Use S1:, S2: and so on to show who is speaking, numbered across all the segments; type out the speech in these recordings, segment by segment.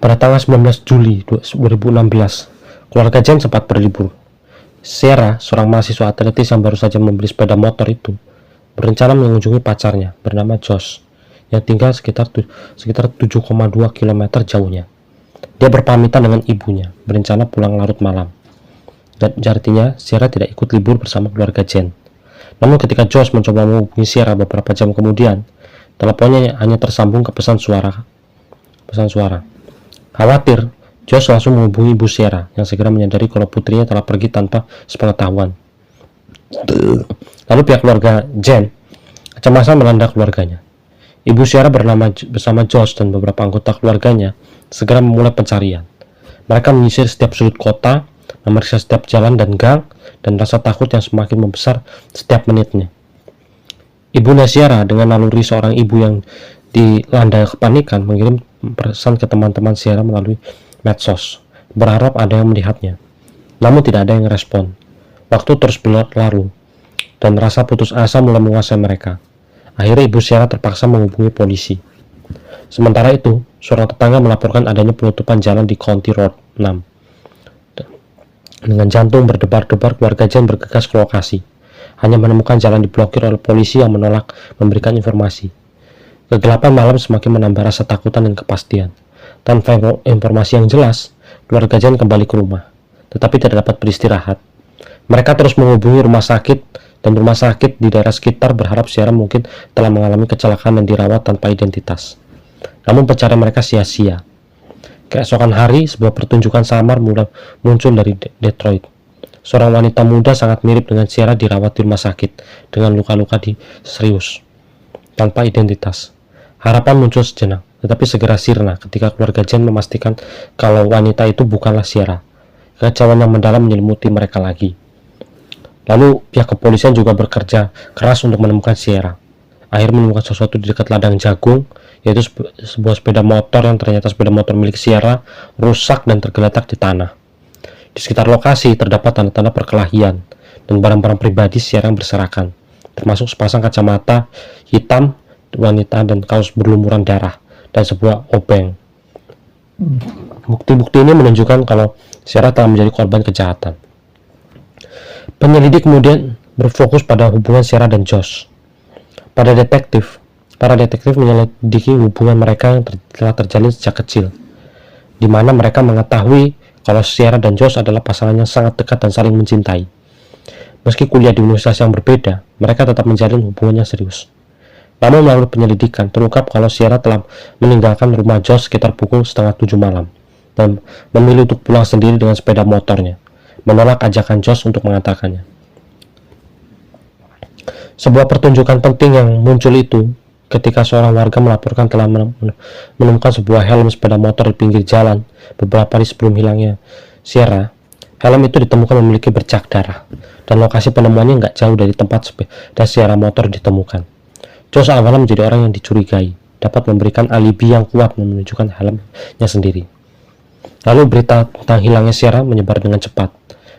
S1: Pada tanggal 19 Juli 2016, keluarga Jen sempat berlibur. Sierra, seorang mahasiswa atletis yang baru saja membeli sepeda motor itu, berencana mengunjungi pacarnya bernama Josh yang tinggal sekitar 7,2 km jauhnya. Dia berpamitan dengan ibunya, berencana pulang larut malam. Dan artinya Sierra tidak ikut libur bersama keluarga Jen. Namun ketika Josh mencoba menghubungi Sierra beberapa jam kemudian, teleponnya hanya tersambung ke pesan suara. Khawatir, Josh langsung menghubungi ibu Sierra yang segera menyadari kalau putrinya telah pergi tanpa sepengetahuan. Lalu pihak keluarga Jen kecemasan melanda keluarganya. Ibu Sierra bersama Josh dan beberapa anggota keluarganya segera memulai pencarian. Mereka menyisir setiap sudut kota, memeriksa setiap jalan dan gang, dan rasa takut yang semakin membesar setiap menitnya. Ibunda Sierra dengan naluri seorang ibu yang dilanda kepanikan mengirim pesan ke teman-teman Sierra melalui medsos, berharap ada yang melihatnya. Namun tidak ada yang respon. Waktu terus berlalu, dan rasa putus asa mulai menguasai mereka. Akhirnya ibu Sierra terpaksa menghubungi polisi. Sementara itu, seorang tetangga melaporkan adanya penutupan jalan di County Road 6. Dengan jantung berdebar-debar, keluarga Jen bergegas ke lokasi. Hanya menemukan jalan diblokir oleh polisi yang menolak memberikan informasi. Kegelapan malam semakin menambah rasa takutan dan kepastian. Tanpa informasi yang jelas, keluarga Jen kembali ke rumah, tetapi tidak dapat beristirahat. Mereka terus menghubungi rumah sakit dan rumah sakit di daerah sekitar berharap Sierra mungkin telah mengalami kecelakaan dan dirawat tanpa identitas. Namun pencarian mereka sia-sia. Keesokan hari, sebuah pertunjukan samar mulai muncul dari Detroit. Seorang wanita muda sangat mirip dengan Sierra dirawat di rumah sakit dengan luka-luka serius, tanpa identitas. Harapan muncul sejenak, tetapi segera sirna ketika keluarga Jen memastikan kalau wanita itu bukanlah Sierra. Kekacauan yang mendalam menyelimuti mereka lagi. Lalu pihak kepolisian juga bekerja keras untuk menemukan Sierra. Akhirnya menemukan sesuatu di dekat ladang jagung, yaitu sebuah sepeda motor yang ternyata sepeda motor milik Sierra rusak dan tergeletak di tanah. Di sekitar lokasi terdapat tanda-tanda perkelahian dan barang-barang pribadi Sierra yang berserakan, termasuk sepasang kacamata hitam wanita dan kaos berlumuran darah dan sebuah obeng. Bukti-bukti ini menunjukkan kalau Sierra telah menjadi korban kejahatan. Penyelidik kemudian berfokus pada hubungan Sierra dan Josh. Para detektif menyelidiki hubungan mereka yang telah terjalin sejak kecil, di mana mereka mengetahui kalau Sierra dan Josh adalah pasangan yang sangat dekat dan saling mencintai. Meski kuliah di universitas yang berbeda, mereka tetap menjalin hubungan yang serius. Namun melalui penyelidikan, terungkap kalau Sierra telah meninggalkan rumah Josh sekitar pukul 6:30 malam dan memilih untuk pulang sendiri dengan sepeda motornya, menolak ajakan Josh untuk mengantarkannya. Sebuah pertunjukan penting yang muncul itu ketika seorang warga melaporkan telah menemukan sebuah helm sepeda motor di pinggir jalan beberapa hari sebelum hilangnya Sierra. Helm itu ditemukan memiliki bercak darah, dan lokasi penemuannya nggak jauh dari tempat sepeda Sierra motor ditemukan. Josh awalnya menjadi orang yang dicurigai, dapat memberikan alibi yang kuat menunjukkan helmnya sendiri. Lalu berita tentang hilangnya Sierra menyebar dengan cepat.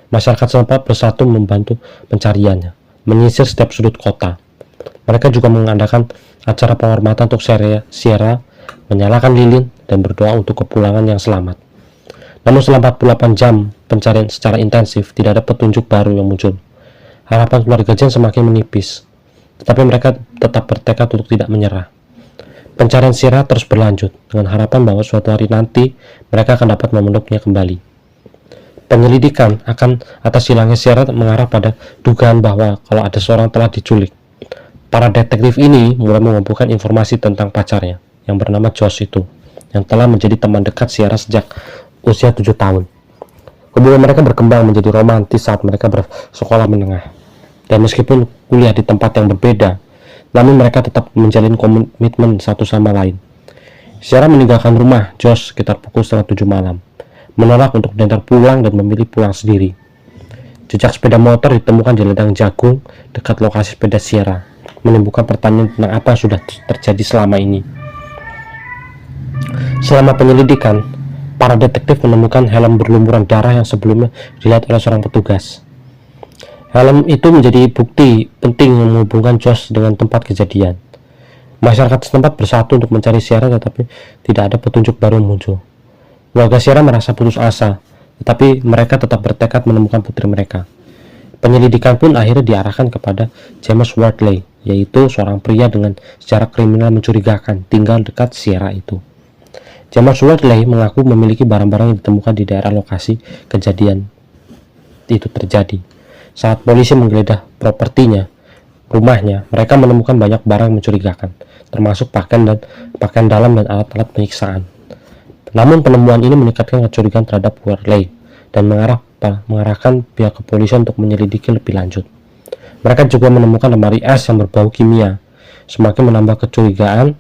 S1: Masyarakat setempat bersatu membantu pencariannya, menyisir setiap sudut kota. Mereka juga mengadakan acara penghormatan untuk Sierra, menyalakan lilin, dan berdoa untuk kepulangan yang selamat. Namun selama 48 jam pencarian secara intensif, tidak ada petunjuk baru yang muncul. Harapan keluarga Jen semakin menipis, tetapi mereka tetap bertekad untuk tidak menyerah. Pencarian Sierra terus berlanjut, dengan harapan bahwa suatu hari nanti mereka akan dapat memeluknya kembali. Penyelidikan atas hilangnya Sierra mengarah pada dugaan bahwa kalau ada seorang telah diculik. Para detektif ini mulai mengumpulkan informasi tentang pacarnya yang bernama Josh itu, yang telah menjadi teman dekat Sierra sejak usia 7 tahun. Hubungan mereka berkembang menjadi romantis saat mereka bersekolah menengah. Dan meskipun kuliah di tempat yang berbeda, namun mereka tetap menjalin komitmen satu sama lain. Sierra meninggalkan rumah Josh sekitar pukul 6:30 malam, menolak untuk diantar pulang dan memilih pulang sendiri. Jejak sepeda motor ditemukan di ladang jagung dekat lokasi sepeda Sierra, menimbulkan pertanyaan tentang apa yang sudah terjadi selama ini. Selama penyelidikan, para detektif menemukan helm berlumuran darah yang sebelumnya dilihat oleh seorang petugas. Helm itu menjadi bukti penting yang menghubungkan Josh dengan tempat kejadian. Masyarakat setempat bersatu untuk mencari Sierra, tetapi tidak ada petunjuk baru yang muncul. Keluarga Sierra merasa putus asa, tetapi mereka tetap bertekad menemukan putri mereka. Penyelidikan pun akhirnya diarahkan kepada James Wardley, yaitu seorang pria dengan sejarah kriminal mencurigakan tinggal dekat Sierra itu. James Wardley mengaku memiliki barang-barang yang ditemukan di daerah lokasi kejadian itu terjadi. Saat polisi menggeledah rumahnya, mereka menemukan banyak barang mencurigakan, termasuk pakaian dalam dan alat-alat penyiksaan. Namun penemuan ini meningkatkan kecurigaan terhadap Wardley dan mengarahkan pihak kepolisian untuk menyelidiki lebih lanjut. Mereka juga menemukan lemari es yang berbau kimia, semakin menambah kecurigaan.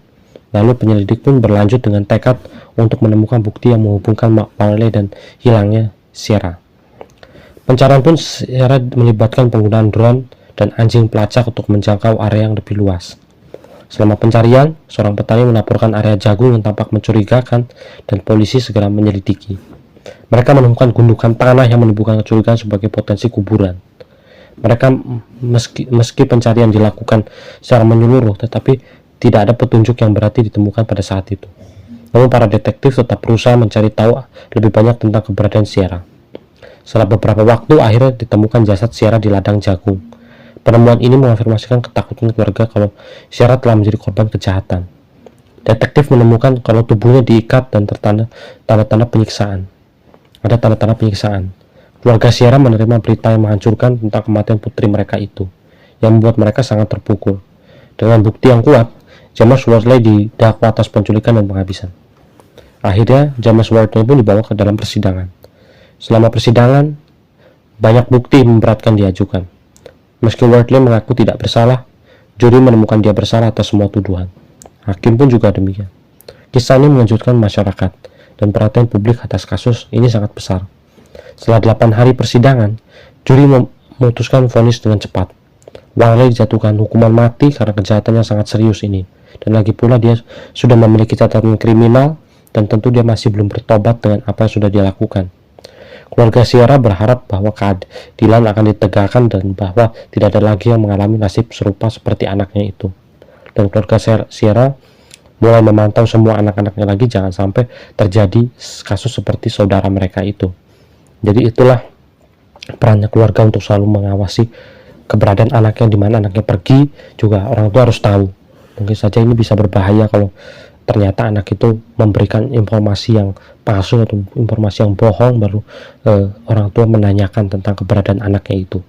S1: Lalu penyelidik pun berlanjut dengan tekad untuk menemukan bukti yang menghubungkan Wardley dan hilangnya Sierra. Pencarian pun Sierra melibatkan penggunaan drone dan anjing pelacak untuk menjangkau area yang lebih luas. Selama pencarian, seorang petani melaporkan area jagung yang tampak mencurigakan dan polisi segera menyelidiki. Mereka menemukan gundukan tanah yang menimbulkan kecurigaan sebagai potensi kuburan. Mereka meski pencarian dilakukan secara menyeluruh, tetapi tidak ada petunjuk yang berarti ditemukan pada saat itu. Namun para detektif tetap berusaha mencari tahu lebih banyak tentang keberadaan Sierra. Setelah beberapa waktu, akhirnya ditemukan jasad Sierra di ladang jagung. Penemuan ini mengonfirmasikan ketakutan keluarga kalau Sierra telah menjadi korban kejahatan. Detektif menemukan kalau tubuhnya diikat dan tanda-tanda penyiksaan. Ada tanda-tanda penyiksaan. Keluarga Sierra menerima berita yang menghancurkan tentang kematian putri mereka itu, yang membuat mereka sangat terpukul. Dengan bukti yang kuat, James Wardley didakwa atas penculikan dan penghabisan. Akhirnya, James Wardley pun dibawa ke dalam persidangan. Selama persidangan, banyak bukti memberatkan diajukan. Meski Wardley mengaku tidak bersalah, juri menemukan dia bersalah atas semua tuduhan. Hakim pun juga demikian. Kisah ini mengejutkan masyarakat, dan perhatian publik atas kasus ini sangat besar. Setelah 8 hari persidangan, juri memutuskan vonis dengan cepat. Wardley dijatuhkan hukuman mati karena kejahatannya sangat serius ini. Dan lagi pula dia sudah memiliki catatan kriminal dan tentu dia masih belum bertobat dengan apa yang sudah dia lakukan. Keluarga Sierra berharap bahwa keadilan akan ditegakkan dan bahwa tidak ada lagi yang mengalami nasib serupa seperti anaknya itu. Dan keluarga Sierra mulai memantau semua anak-anaknya lagi jangan sampai terjadi kasus seperti saudara mereka itu. Jadi itulah perannya keluarga untuk selalu mengawasi keberadaan anaknya, di mana anaknya pergi juga orang tua harus tahu. Mungkin saja ini bisa berbahaya kalau ternyata anak itu memberikan informasi yang palsu atau informasi yang bohong, baru orang tua menanyakan tentang keberadaan anaknya itu.